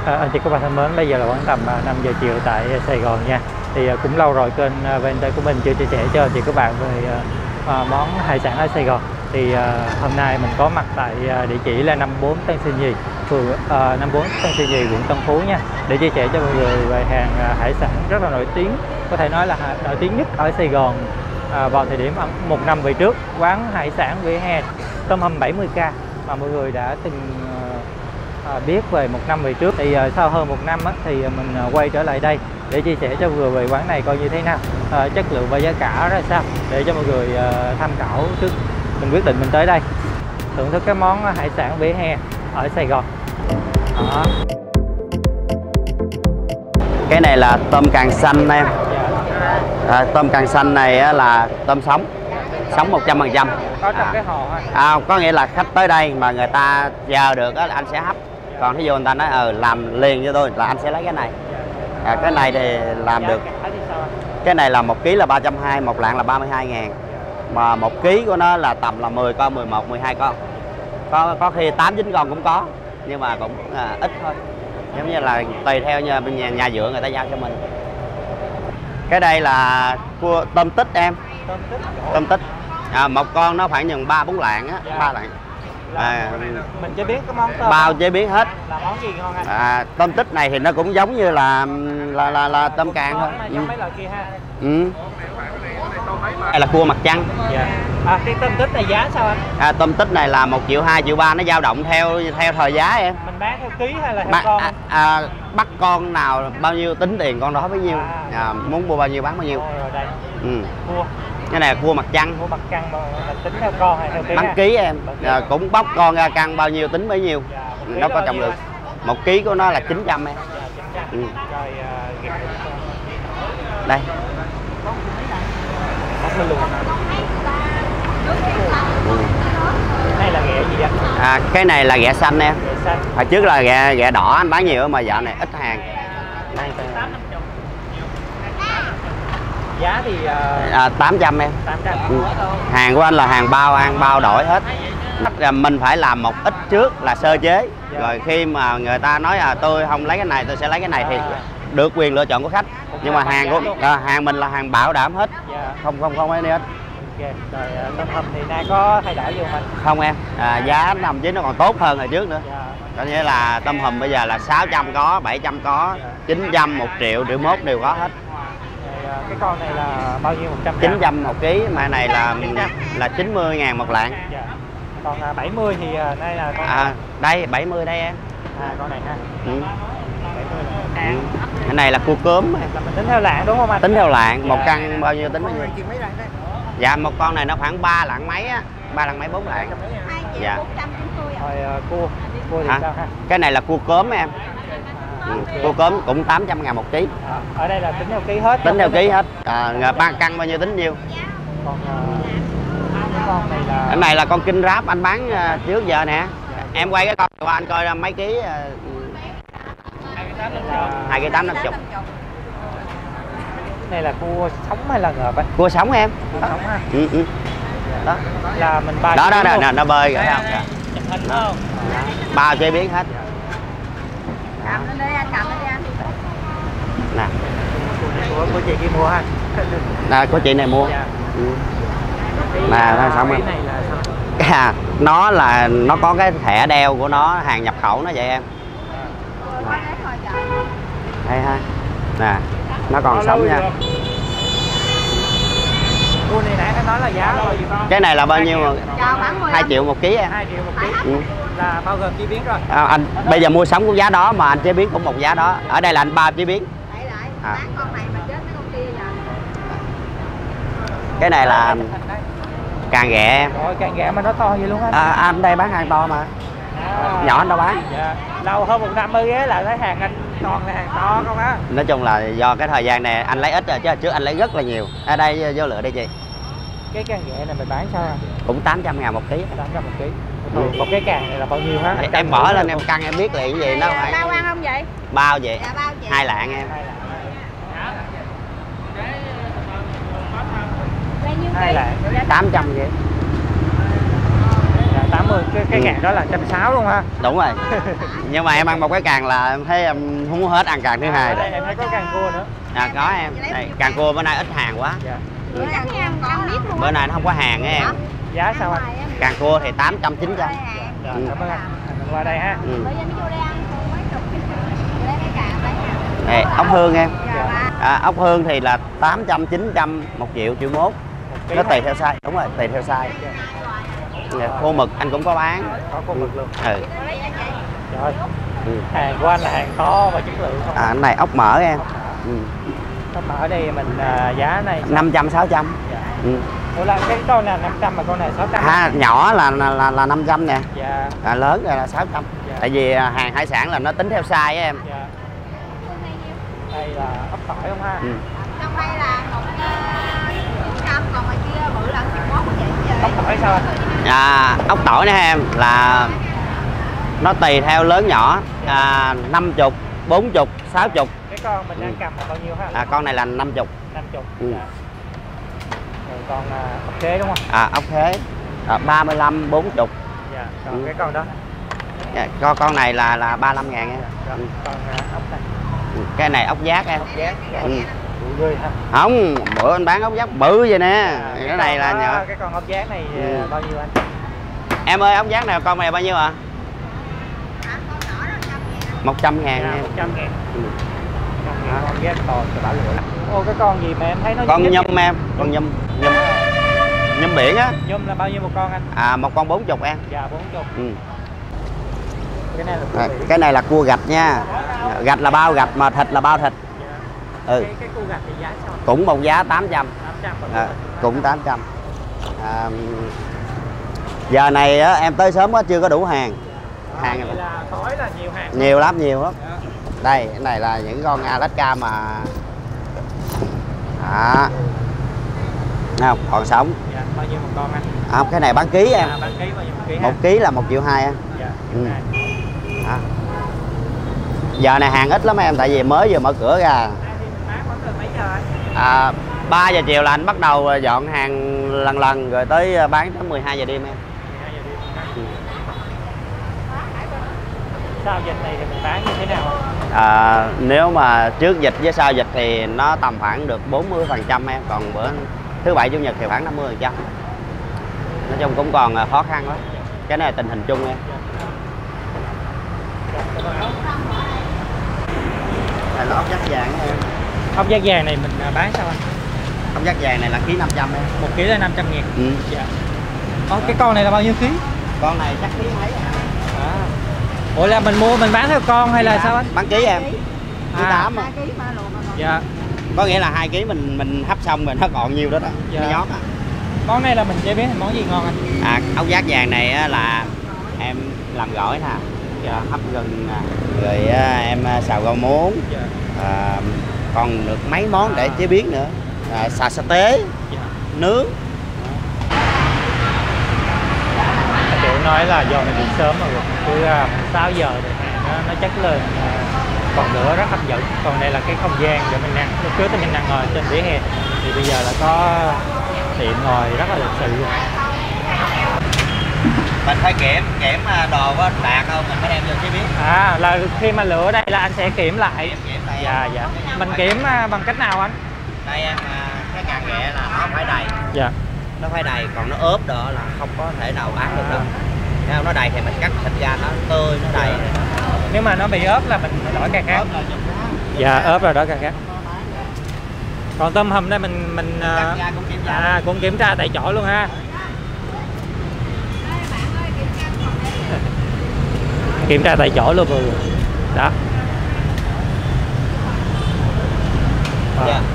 Anh chị các bạn thân mến, bây giờ là khoảng tầm 5 giờ chiều tại Sài Gòn nha. Thì cũng lâu rồi kênh VNT của mình chưa chia sẻ cho anh chị các bạn về món hải sản ở Sài Gòn. Thì hôm nay mình có mặt tại địa chỉ là 54 Tân Sơn Nhì, phường 54 Tân Sơn Nhì, quận Tân Phú nha, để chia sẻ cho mọi người về hàng hải sản rất là nổi tiếng, có thể nói là nổi tiếng nhất ở Sài Gòn vào thời điểm 1 năm về trước. Quán hải sản vỉa hè tôm hùm 70k mà mọi người đã từng biết về 1 năm về trước. Thì sau hơn 1 năm thì mình quay trở lại đây để chia sẻ cho mọi người về quán này coi như thế nào, chất lượng và giá cả ra sao, để cho mọi người tham khảo trước mình quyết định mình tới đây thưởng thức cái món hải sản vỉa hè ở Sài Gòn. Đó. Cái này là tôm càng xanh em. Tôm càng xanh này là tôm sống 100%. Có trong cái hồ hả? Có nghĩa là khách tới đây mà người ta chờ được là anh sẽ hấp. Còn thí dụ người ta nói làm liền cho tôi là anh sẽ lấy cái này. Cái này thì làm được. Cái này là 1 kg là 320, 1 lạng là 32.000. Mà 1 kg của nó là tầm là 10 con, 11, 12 con. Có khi 8, 9 con cũng có, nhưng mà cũng ít thôi. Giống như là tùy theo như bên nhà vựa người ta giao cho mình. Cái đây là cua tôm tích em. Tôm tích. Một con nó khoảng chừng 3-4 lạng á, 3 lạng. Mình chế biến cái món tôm. Bao chế biến hết. Là món gì ngon anh? Tôm tích này thì nó cũng giống như là tôm càng thôi. Giống mấy loại kia ha. Đây là cua mặt trăng. Cái tôm tích này giá sao anh? Tôm tích này là 1 triệu 2, 1 triệu 3, nó dao động theo thời giá em. Mình bán theo ký hay là theo con? Bắt con nào bao nhiêu tính tiền con đó bấy nhiêu. Muốn mua bao nhiêu bán bao nhiêu. Rồi đây. Cua. Cái này là cua mặt trăng. Cua mặt trăng mà tính theo con hay theo ký? Bán ký em. Cũng bóc con ra cân bao nhiêu tính bấy nhiêu. Nó có trọng lượng. 1 kg của nó là 900 em. Rồi đây. Đây là ghẹ gì vậy? Cái này là ghẹ xanh em. Ghẹ xanh. Hồi trước là ghẹ đỏ anh bán nhiều mà dạo này ít hàng. Giá thì 800 em. 800. Hàng của anh là hàng bao đổi hết. Mình phải làm một ít trước là sơ chế. Rồi khi mà người ta nói tôi không lấy cái này, tôi sẽ lấy cái này thì được quyền lựa chọn của khách. Nhưng mà hàng mình là hàng bảo đảm hết. Không có mấy hết. Rồi tôm hùm thì nay có thay đổi gì không anh? Không em, giá thậm chí nó còn tốt hơn hồi trước nữa. Có nghĩa là tôm hùm bây giờ là 600 có, 700 có, 900, 1 triệu, 1,1 triệu đều có hết. Cái con này là bao nhiêu? 100 900 1 kg, mà này là 90.000 một lạng. Còn 70 thì đây là con đây 70 đây em. Con này ha. 70 cái này là cua cớm. Là mình tính theo lạng đúng không anh? Tính theo lạng, 1 cân bao nhiêu tính bao nhiêu? Dạ một con này nó khoảng 3 lạng mấy á, 3 lạng mấy 4 lạng. Dạ. Rồi cua thì sao ha? Cái này là cua cớm em. Cua cớm cũng 800.000 1 kg. Ở đây là tính theo ký hết. Tính theo ký hết. 3 cân bao nhiêu tính nhiêu? Còn con này là cái này là con kinh ráp anh bán trước giờ nè. Em quay cái con của anh coi mấy ký. 2,8 50. Này là cua sống hay là ngợp anh? Cua sống em. Cua sống ha. Đó. Là mình bao đó nó bơi rồi không? Chụp hình đúng không? Bao chế biến hết. Cầm lên đây anh, cầm lên đi anh. Nè. Của chị kia mua ha. Nè, của chị này mua. Nè, xong rồi. Nó có cái thẻ đeo của nó, hàng nhập khẩu nó vậy em. Đây ha. Nè, nó còn sống nha. Cua này nãy anh nói là giá bao nhiêu con? Cái này là bao nhiêu? 2 triệu 1 kg em. 2 triệu 1 kg. Là bao gồm chế biến rồi. Anh bây giờ mua sống cũng giá đó mà anh chế biến cũng một giá đó. Ở đây là anh bao chế biến. Cái này là càng ghẹ em. Rồi càng ghẹ mà nó to vậy luôn á. Anh đây bán hàng to mà. Nhỏ anh đâu bán. Dạ. Lâu hơn 1 năm mới ghé là thấy hàng anh toàn là hàng to không á. Nói chung là do cái thời gian này anh lấy ít rồi chứ trước anh lấy rất là nhiều. Ở đây vô lựa đây chị. Cái càng ghẹ này mình bán sao? Cũng 800.000 1 kg. 800 1 kg. Một cái càng này là bao nhiêu hả? Em bỏ lên em cân em biết liền cái gì nó phải. Bao ăn không vậy? Bao vậy? Dạ, bao vậy. 2 lạng em. 2 lạng. 800 vậy. Dạ, 160, cái càng đó là 160 luôn ha. Đúng rồi. Nhưng mà em ăn một cái càng là em thấy em không hết ăn càng thứ hai rồi. Em thấy có càng cua nữa. Có em. Đây, càng cua bữa nay ít hàng quá. Dạ. Bữa nay nó không có hàng á em. Giá sao anh? Càng cua thì 800 900. Rồi, cảm ơn anh. Mình qua đây ha. Đây, ốc hương em. Dạ. Ốc hương thì là 800 900 1 triệu 1 triệu. Nó tùy theo size. Đúng rồi, tùy theo size. Khô mực anh cũng có bán. Có khô mực luôn. Ừ. Trời. Hàng của anh là hàng to và chất lượng không? Cái này ốc mỡ em. Ốc mỡ đây mình giá này 500 600. Dạ. Ủa là cái con này 500 mà con này 600. Nhỏ là 500 nè. Dạ. Lớn là 600. Dạ. Tại vì hàng hải sản là nó tính theo size á em. Dạ. Đây là ốc tỏi không ha? Trong đây là 100, còn ngoài kia bự là 11 vậy. Ốc tỏi sao anh? Ốc tỏi nè em là nó tùy theo lớn nhỏ, 50, 40, 60. Cái con mình đang cầm là bao nhiêu ha? Con này là 50. 50. Dạ. Rồi con ốc khế đúng không? Ốc khế 35, 40. Dạ. Còn cái con đó? Con này là 35.000 em. Rồi, còn ốc này. Cái này ốc giác em. Ốc giác. Bự ghê ha. Không, bữa anh bán ốc giác bự vậy nè. Cái này là nhỏ. Cái con ốc giác này bao nhiêu anh? Em ơi, ốc giác này con này bao nhiêu ạ? 100.000 em. 100.000. Con giác to cho bả lửa. Ô cái con gì mà em thấy nó con nhum em, con nhum biển á. Nhum là bao nhiêu một con anh? Một con 40 em. Dạ 40. Cái này là cua gạch nha. Gạch là bao gạch mà thịt là bao thịt. Cái cua gạch thì giá sao? Cũng một giá 800. Cũng 800. Giờ này á, em tới sớm quá chưa có đủ hàng. Vậy là tối là nhiều hàng. Nhiều lắm. Đây, cái này là những con Alaska mà không còn sống. Dạ, bao nhiêu một con anh? Cái này bán ký em. Bán ký bao nhiêu một ký? 1 ký là 1,2 triệu em. Dạ. Giờ này hàng ít lắm em, tại vì mới vừa mở cửa ra. Bán khoảng từ mấy giờ anh? 3 giờ chiều là anh bắt đầu dọn hàng lần rồi tới bán tới 12 giờ đêm em. 12 giờ đêm. Sau dịch này thì mình bán như thế nào? Nếu mà trước dịch với sau dịch thì nó tầm khoảng được 40% em, còn bữa thứ bảy chủ nhật thì khoảng 50%. Nói chung cũng còn khó khăn lắm. Cái này là tình hình chung em. Đây là ốc giác vàng em. Ốc giác vàng này mình bán sao anh? Ốc giác vàng này là ký 500 em. 1 ký là 500.000. Dạ. Cái con này là bao nhiêu ký? Con này chắc ký mấy hả? Ủa là mình bán theo con hay là sao anh? Bán ký em. Ký 8 à. Dạ. Có nghĩa là 2 ký mình hấp xong rồi nó còn nhiều đó đó. Dạ. Nó nhót à. Món này là mình chế biến thành món gì ngon anh? Ốc giác vàng này là em làm gỏi nè. Dạ. Hấp gừng nè. Rồi em xào rau muống. Dạ. Còn được mấy món để chế biến nữa. Xào sa tế. Dạ. Nướng. Chị nói là do mình đi sớm mà cứ 6 giờ thì nó chất lên còn lửa rất hấp dẫn. Còn đây là cái không gian để mình ăn. Lúc trước thì mình đang ngồi trên vỉa hè thì bây giờ là có tiệm ngồi rất là lịch sự luôn. Mình phải kiểm đồ có đạt không mình mới đem vô chế biến. Là khi mà lửa đây là anh sẽ kiểm lại. Kiểm lại. Dạ. Mình kiểm bằng cách nào anh? Đây em, cái càng ghẹ là nó phải đầy. Dạ. Nó phải đầy, còn nó ốp đó là không có thể nào bán được đâu. Nếu nó đầy thì mình cắt thịt ra nó tươi, nó đầy. Nếu mà nó bị ốp là mình đổi càng khác. Dạ, ốp rồi đó càng khác. Còn tôm hùm đây mình cũng kiểm tra tại chỗ luôn ha. Kiểm tra tại chỗ luôn rồi. Đó.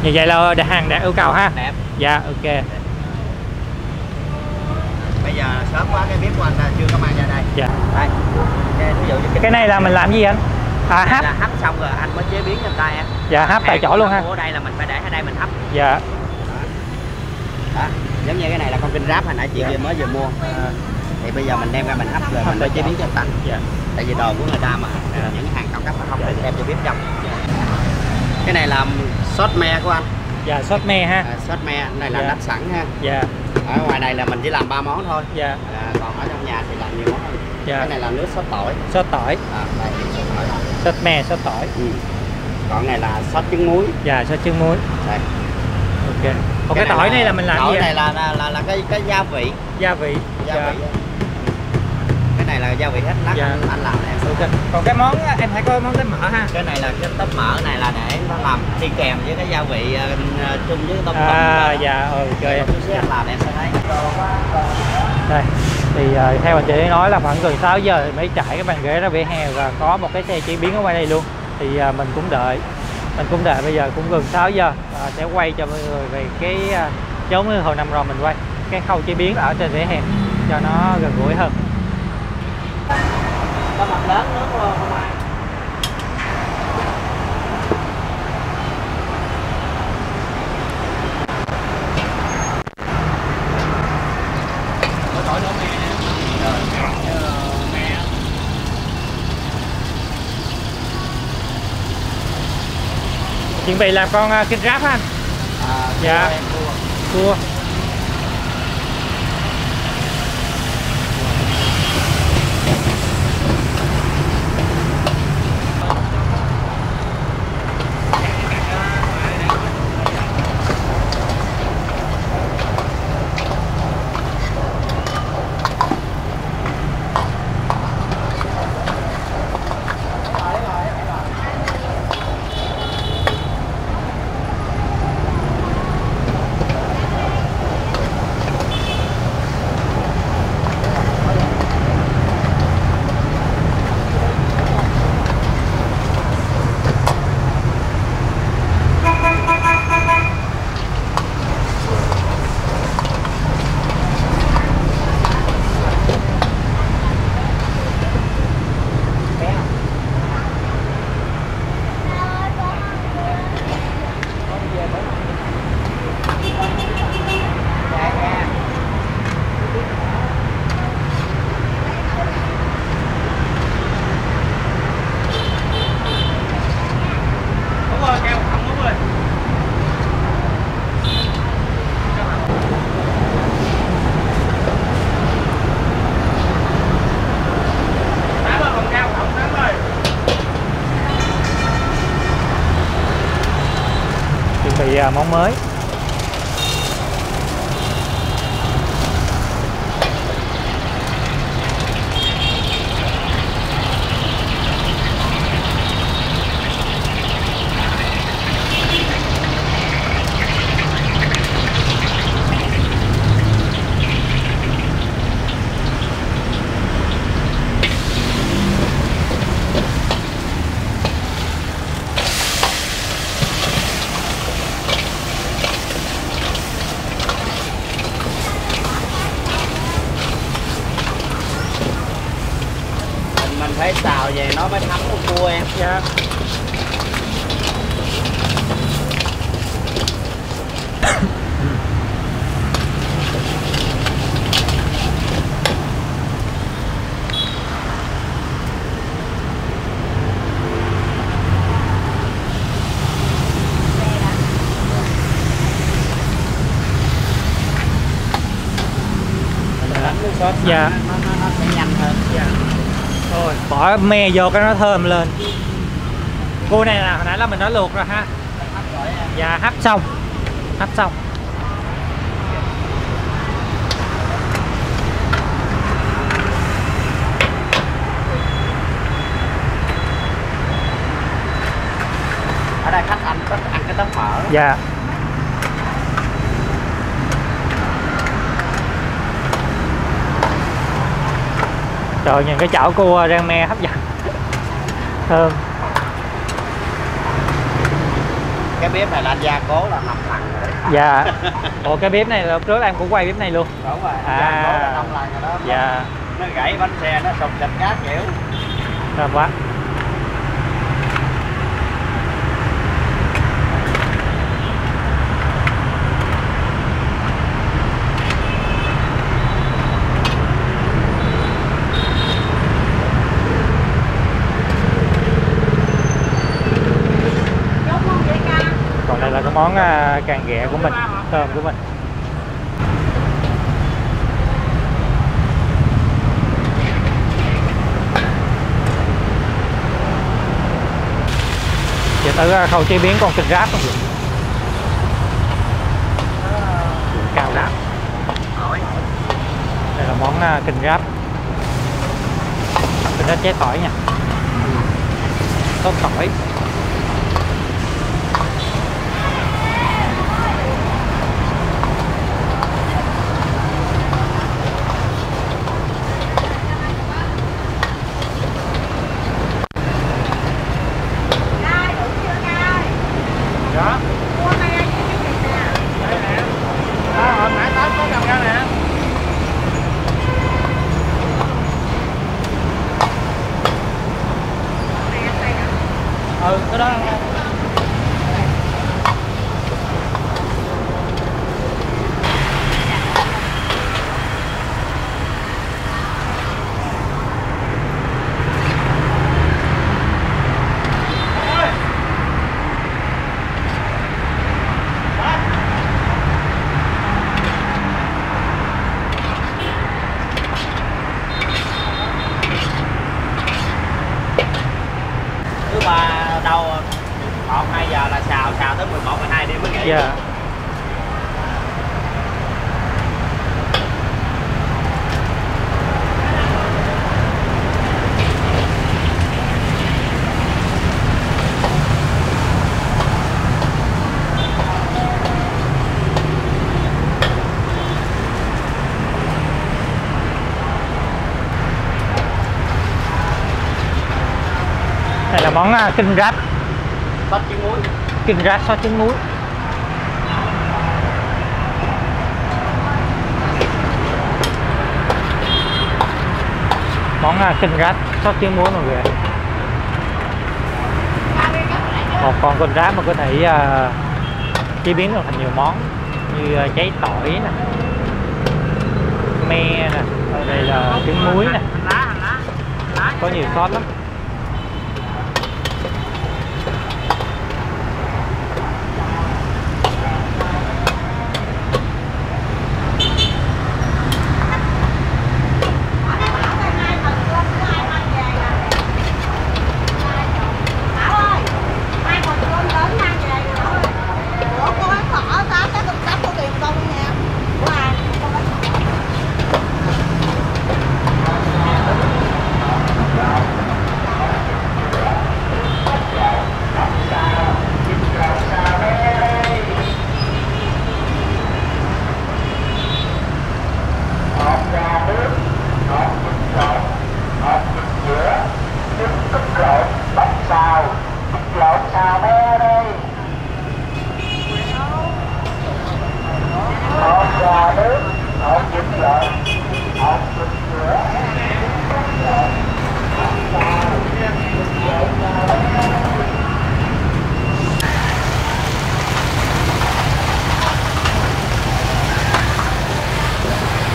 Như vậy là hàng đạt yêu cầu ha. Đẹp. Dạ, ok. Bây giờ sớm quá cái bếp của anh chưa có mang ra đây. Dạ. Đây. Ví dụ như cái này là mình làm gì anh? Hấp. Là hấp xong rồi anh mới chế biến cho người ta em. Dạ, hấp tại chỗ luôn ha. Ở đây là mình phải để ở đây mình hấp. Dạ. Đó. Giống như cái này là con kinh ráp hồi nãy chị mới vừa mua. Thì bây giờ mình đem ra mình hấp rồi mình mới chế biến cho người ta. Dạ. Tại vì đồ của người ta mà những hàng cao cấp nó không thể đem cho bếp trong. Cái này là sốt me của anh. Dạ, sốt me ha. Sốt me này là đắt sẵn ha. Dạ. Ở ngoài này là mình chỉ làm 3 món thôi. Dạ. Còn ở trong nhà thì làm nhiều món. Dạ. Cái này là nước sốt tỏi. Sốt tỏi. Đây, sốt tỏi. Sốt me, sốt tỏi. Còn này là sốt trứng muối. Dạ, sốt trứng muối. Đây. Ok. Còn cái tỏi này là mình làm gì? Tỏi này là cái gia vị. Gia vị. Gia Dạ. vị. Cái này là gia vị hết, lát Dạ. anh làm này. Ok. Còn cái món em thấy có món tép mỡ ha. Cái này là cái tép mỡ này là để nó làm đi kèm với cái gia vị chung với tôm Dạ, ok. Chút xíu anh làm em sẽ thấy. Đây. Thì theo anh chị nói là khoảng gần 6 giờ thì mới trải cái bàn ghế ra vỉa hè và có một cái xe chế biến ở ngoài đây luôn. Thì mình cũng đợi bây giờ cũng gần 6 giờ và sẽ quay cho mọi người về cái giống như hồi năm rồi mình quay cái khâu chế biến ở trên vỉa hè cho nó gần gũi hơn. Có mặt lớn nữa không ai? Chuẩn bị làm con kinh ráp ha anh. Dạ. Cua. Chuẩn bị món mới. Mình phải xào về nó mới thấm con cua em. Dạ. Sốt Dạ. Nó sẽ nhanh hơn. Dạ. Rồi, bỏ me vô cái nó thơm lên. Cua này là hồi nãy là mình đã luộc rồi ha. Dạ, hấp xong. Hấp xong. Ở đây khách ăn cái tép mỡ. Dạ. Trời, nhìn cái chảo cua rang me hấp dẫn. Thơm. Cái bếp này là anh gia cố là 5 lần rồi đấy. Dạ. Ủa cái bếp này là lúc trước em cũng quay bếp này luôn. Đúng rồi, À. gia cố là 5 lần rồi đó. Dạ. Nó gãy bánh xe, nó sụp thịt cá kiểu. Thơm quá. Còn đây là cái món càng ghẹ của mình, tôm của mình. Tới khâu chế biến con kinh ráp không được. Cao ráp. Đây là món kinh ráp. Kinh ráp cháy tỏi nha. Sốt tỏi. Ừ, cái đó Cứ mà đâu 1-2 giờ là xào tới 11-12 đêm mới nghỉ. dạ. Đây là món kinh ráp. Sốt trứng muối. Kinh ráp sốt trứng muối. Món kinh ráp sốt trứng muối mọi người. Một con kinh ráp mà có thể chế biến được thành nhiều món như cháy tỏi nè, me nè, đây là trứng muối nè, có nhiều sốt lắm.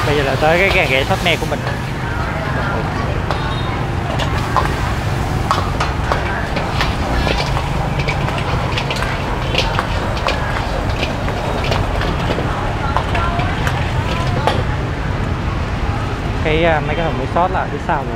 Bây giờ là tới cái gà ghẹ sốt me của mình. Mấy cái thùng muối sốt là phía sau rồi.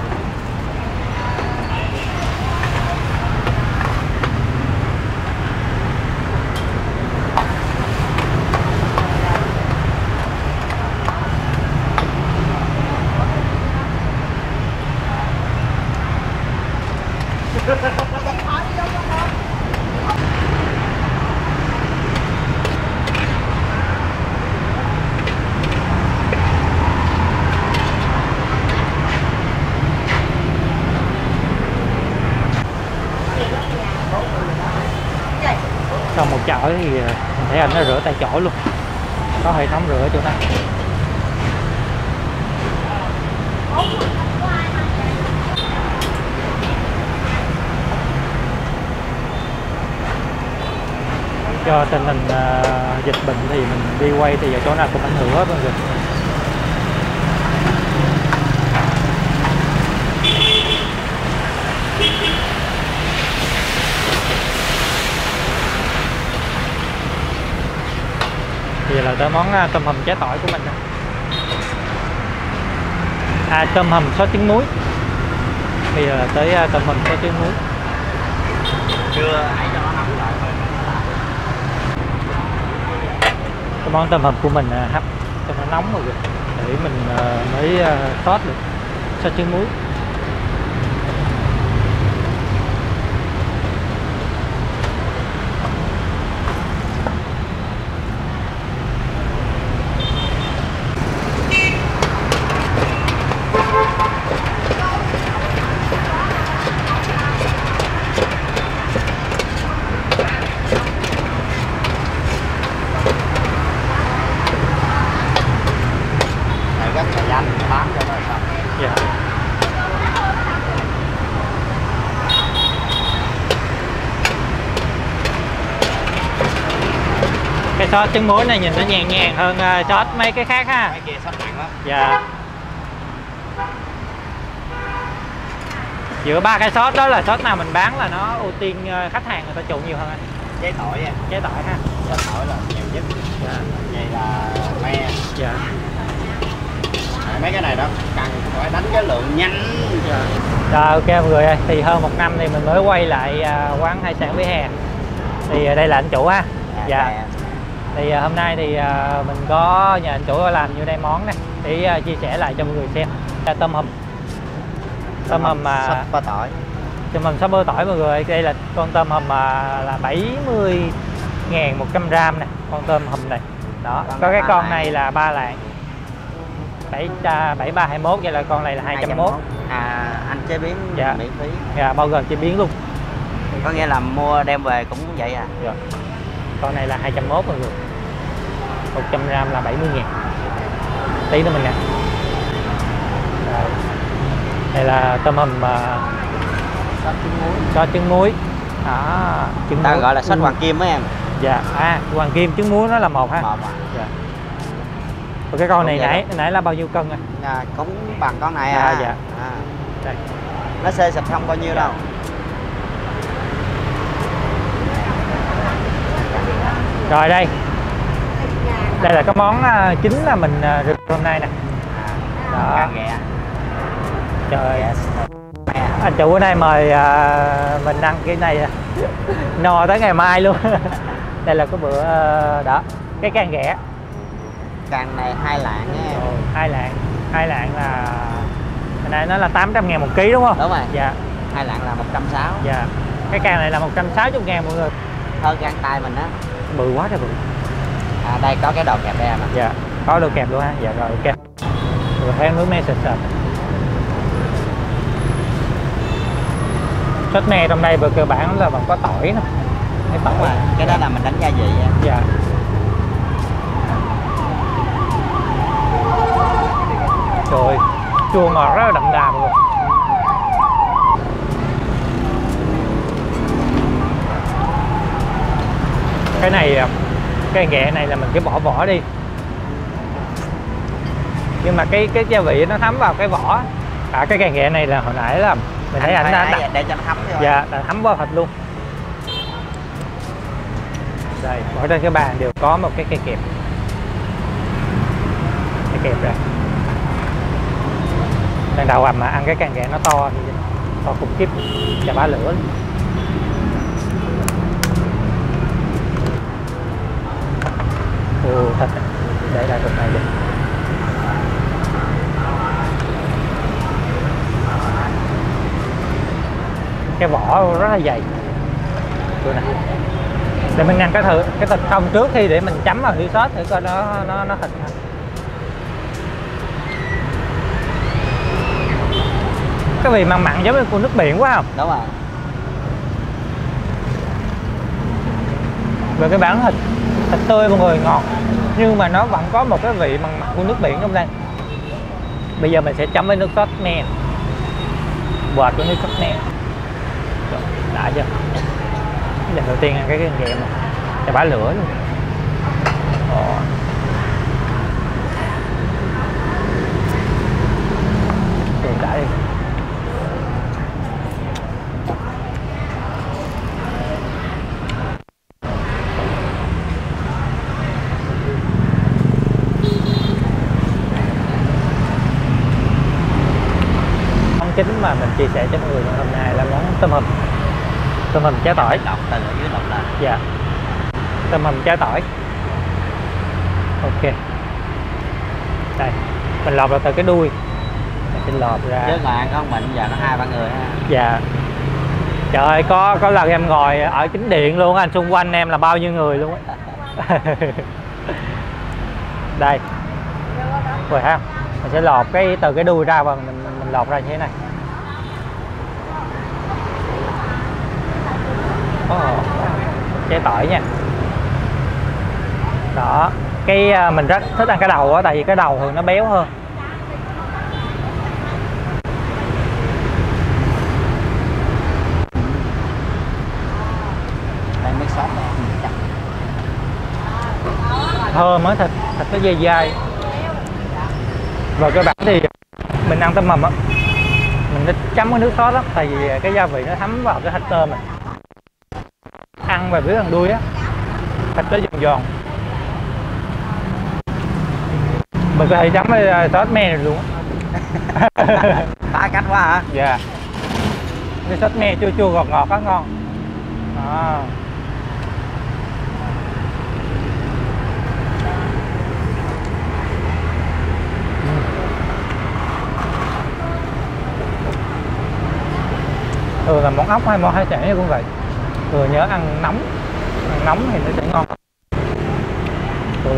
Sau một chảo thì mình thấy anh nó rửa tại chỗ luôn, có hệ thống rửa ở chỗ này. Do tình hình dịch bệnh thì mình đi quay thì ở chỗ nào cũng ảnh hưởng hết mọi người. Bây giờ là tới món tôm hùm cháy tỏi của mình nè. Tôm hùm sốt trứng muối. Bây giờ là tới tôm hùm sốt trứng muối. Chưa hãy cho nó nóng. Cái món tôm hùm của mình hấp cho nó nóng rồi để mình mới sốt được, sốt trứng muối. Rất là nhanh bán cho nó xong. Dạ. Cái sốt trứng muối này nhìn nó nhàn nhàn hơn sốt mấy cái khác ha. Cái kia sốt nặng lắm. Dạ. Giữa ba cái sốt đó là sốt nào mình bán là nó ưu tiên khách hàng người ta chuộng nhiều hơn anh? Trái tỏi nha. Trái tỏi ha. Trái tỏi là nhiều nhất. Dạ. Vậy là me. Dạ. Mấy cái này đó cần phải đánh cái lượng nhanh. Dạ. Rồi ok mọi người ơi, thì hơn 1 năm thì mình mới quay lại quán hải sản vỉa hè. Thì đây là anh chủ ha. Dạ. Thì hôm nay thì mình có nhờ anh chủ làm như đây món này để chia sẻ lại cho mọi người xem. Tôm hùm. Tôm hùm sốt bơ tỏi. Tôm hùm sốt bơ tỏi mọi người. Đây là con tôm hùm là 70.000 100 gram này, con tôm hùm này. Đó, có cái con này là 3 lạng. 7321, vậy là con này là 201. Anh chế biến dạ. miễn phí. Dạ, bao gồm chế biến luôn. Có nghĩa là mua đem về cũng vậy à. Rồi. Con này là 201 mọi người. 100 gram là 70.000. Tí nữa mình nè. Đây là tôm hùm sốt trứng muối. Đó, trứng Ta muối. gọi là sốt hoàng kim mấy em. Dạ, hoàng kim trứng muối nó là một ha. Một à. Dạ. Rồi cái con Cũng này vậy nãy là bao nhiêu cân à? Cũng bằng con này Dạ, à. dạ. Đây. Nó xê xịt không bao nhiêu đâu. Rồi đây. Đây là cái món chính là mình review hôm nay nè. Đó. Càng ghẹ. Trời. Yes. Anh chủ bữa nay mời mình ăn cái này no tới ngày mai luôn. Đây là cái bữa đó, cái can ghẹ. Càng này 2 lạng nha. 2 lạng. 2 lạng là hồi nãy nó là 800.000 1 ký đúng không? Đúng rồi. Dạ. 2 lạng là 160. Dạ. Cái can này là 160.000 mọi người. Hơn gan tay mình á. Bự quá trời bự. Đây có cái đồ kẹp đây mà. Dạ. Có đồ kẹp luôn ha. Dạ rồi ok. Rồi thấy nước me sệt sệt. Sốt me trong đây về cơ bản là vẫn có tỏi nè. Cái tỏi. Đúng rồi. Cái đó là mình đánh gia vị á. Dạ. Trời, chua ngọt rất là đậm đà mọi người. Cái này, cái ghẹ này là mình cái bỏ vỏ đi. Nhưng mà cái gia vị nó thấm vào cái vỏ. Cái cây ghẹ này là hồi nãy là mình thấy ảnh đã để cho nó thấm vô. Dạ, đã thấm vào thịt luôn. Đây, bỏ trên cái bàn đều có một cái cây kẹp. Cây kẹp rồi. Lần đầu mà ăn cái càng ghẹ nó to thì to khủng khiếp, chà bá lửa luôn. Thịt này. Để lại thịt này đi. Cái vỏ rất là dày. Này. Để mình ăn cái thịt không trước khi để mình chấm vào nước sốt thử coi nó thịt hả. Cái vị mặn mặn giống như của nước biển quá không? Đúng rồi. Về cái bản thịt tươi mọi người ngọt, nhưng mà nó vẫn có một cái vị mặn mặn của nước biển trong đây. Bây giờ mình sẽ chấm với nước sốt me, bọt của nước sốt me. Đã chưa? Lần đầu tiên ăn cái ghẹ mà chà bá lửa luôn. Đã đi. Món chính mà mình chia sẻ cho mọi người hôm nay là món tôm hùm. Tôm hùm cháo tỏi. Lọc từ ở dưới lọc lên. Dạ. Tôm hùm cháo tỏi. Ok. Đây, mình lọc ra từ cái đuôi. Mình sẽ lọc ra. Chứ ngồi ăn con mình giờ nó 2-3 người ha. Dạ. Trời ơi, có lần em ngồi ở chính điện luôn anh, xung quanh em là bao nhiêu người luôn á. Đây. Rồi ha. Mình sẽ lọt từ cái đuôi ra và mình lọt ra như thế này. Trái tỏi nha. Đó. Mình rất thích ăn cái đầu á, tại vì cái đầu thường nó béo hơn. Đây mới sót này. Thơm á, thịt nó dai dai. Và cơ bản thì mình ăn tôm hùm á, mình thích chấm cái nước sốt lắm, tại vì cái gia vị nó thấm vào cái thịt tôm này. Ăn và dưới ăn đuôi á, thịt nó giòn giòn. Mình có thể chấm với sốt me này luôn. Phá cách quá hả? Dạ. Cái sốt me chua chua ngọt ngọt á, ngon. Đó. Là món ốc hay món hải sản cũng vậy, nhớ ăn nóng thì nó sẽ ngon.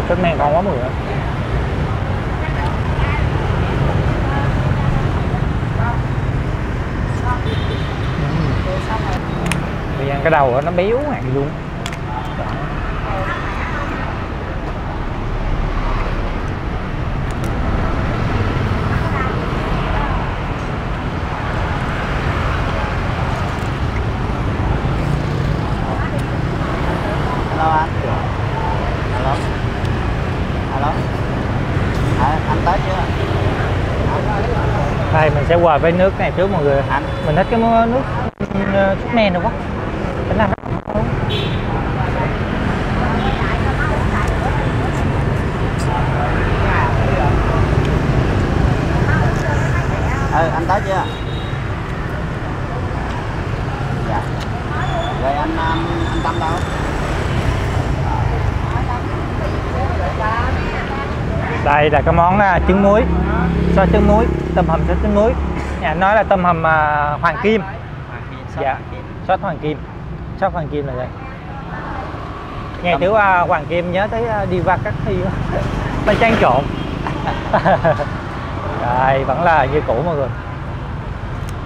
Sốt men ngon quá mọi người. Vì ăn cái đầu nó béo ngậy luôn. Hello anh. Hello. Hello. Anh tới chưa? Đây mình sẽ qua với nước này trước mọi người. Mình thích cái nước súp men nữa quá. Tính ăn anh tới chưa? Dạ. Rồi anh Tâm đâu? Đây là cái món trứng muối, sốt trứng muối, tôm hùm sốt trứng muối. Nhà nói là tôm hùm Hoàng Kim. Dạ, sốt Hoàng Kim. Sốt Hoàng Kim là đây. Nghe chữ Hoàng Kim nhớ tới đi qua các thi nó trang trộn. Đây vẫn là như cũ mọi người.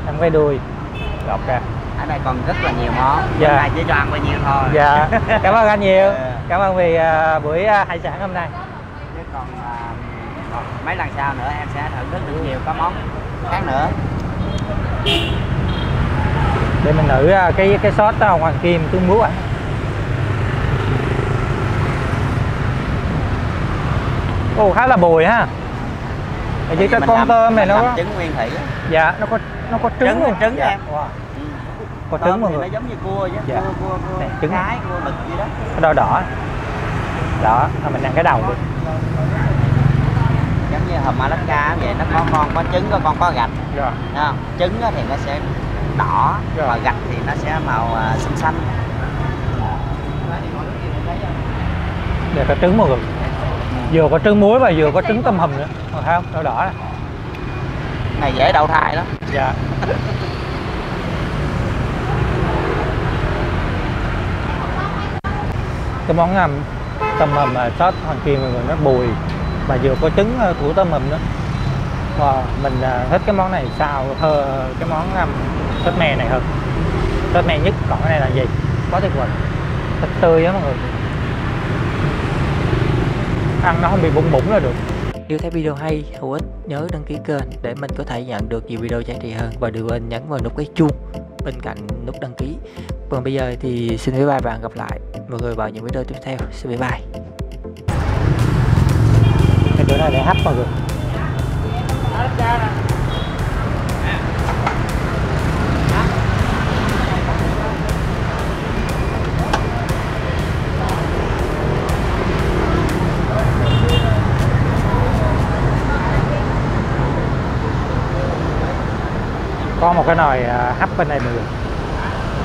Ăn cái đuôi lọc ra. Ở đây còn rất là nhiều món. Dạ. Hôm nay chỉ cho ăn bao nhiêu thôi. Dạ. Cảm ơn anh nhiều. Cảm ơn vì buổi hải sản hôm nay. Chứ còn mấy lần sau nữa em sẽ thưởng thức được nhiều có món khác nữa. Để mình thử cái sốt Hoàng Kim trứng muối. Ồ, khá là bùi ha. Chỉ cái con tôm này nó có trứng nguyên thủy. Dạ, nó có trứng luôn. Trứng dạ. em. Wow. Có trứng mọi người. Nó giống như cua chứ. Dạ. Cua này, trứng cái, cua đực gì đó. Cái đỏ đỏ. Đó, mình ăn cái đầu được. Giống như hầm Alaska vậy, nó có con có trứng, có con có gạch. Rồi. Đúng không? Trứng thì nó sẽ đỏ, rồi. Và gạch thì nó sẽ màu xanh xanh. Để có trứng mọi người. Vừa có trứng muối và vừa có trứng tôm hùm nữa. Thấy không? Đỏ đỏ này. Này dễ đậu thai lắm. Dạ. Cái món tôm hùm sốt Hoàng Kim mọi người, nó bùi và vừa có trứng của tôm hùm nữa. Wow, mình thích cái món này sao hơn cái món sốt me này hơn. Sốt me nhất, còn cái này là gì? Quá tuyệt vời. Thịt tươi á mọi người. Ăn nó không bị bụng bụng là được. Nếu thấy video hay, hữu ích, nhớ đăng ký kênh để mình có thể nhận được nhiều video giá trị hơn. Và đừng quên nhấn vào nút cái chuông bên cạnh nút đăng ký. Còn bây giờ thì xin bye bye và hẹn gặp lại mọi người vào những video tiếp theo. Xin bye bye. Cái chỗ này để hấp mọi người. Có một cái nồi hấp bên này mọi người.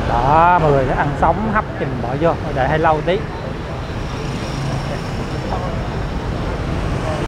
Đó mọi người ăn sống hấp thì mình bỏ vô để hơi lâu tí.